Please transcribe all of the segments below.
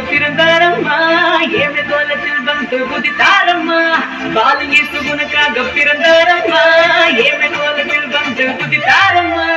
பிறந்தாரம்மா ஏழு கோலத்தில் வந்து குதித்தாரம்மா பாலியேசு உனக்காக பிறந்தாரம்மா ஏழு கோலத்தில் வந்து குதித்தாரம்மா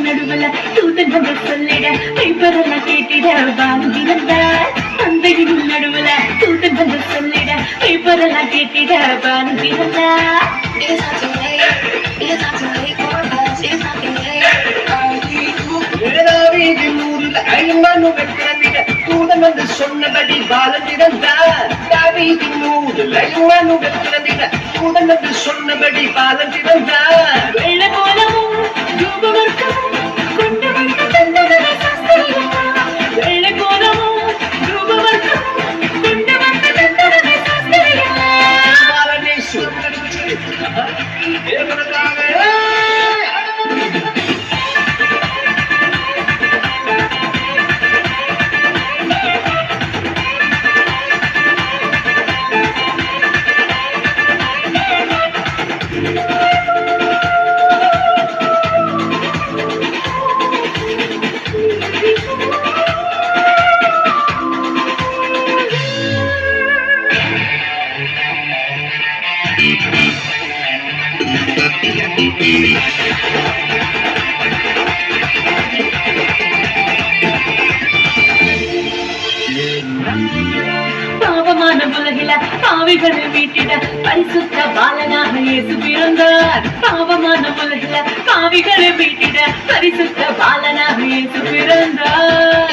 நடுவல தூதன் வந்து சொல்லிட பேப்பரெல்லாம் கேட்டிட வாழ்ந்திருந்தார் தந்தையின் நடுவல தூதன் வந்து சொல்லிட பேப்பரெல்லாம் கேட்டிட வாழ்ந்திருந்தார் தூதன் வந்து சொன்னபடி வாழ்ந்திருந்தார் தூதன் வந்து சொன்னபடி வாழ்ந்திருந்தார் வெள்ள கோலமும் பாவமான உலகில பாவிகளை மீட்டிட பரிசுத்த பாலனாக இயேசு பிறந்தார் பாவமான உலகில பாவிகளை மீட்டிட பரிசுத்த பாலனாக இயேசு பிறந்தார்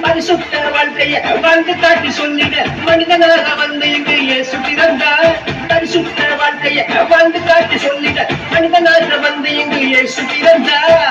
பரிசுத்த வாழ்க்கைய வாழ்ந்து காட்டி சொல்லிட மனிதனாக வந்து இங்கு இயேசு பிறந்தார் பரிசுத்த வாழ்க்கைய வாழ்ந்து காட்டி சொல்லிட மனிதனாக வந்து இங்கு இயேசு பிறந்தார்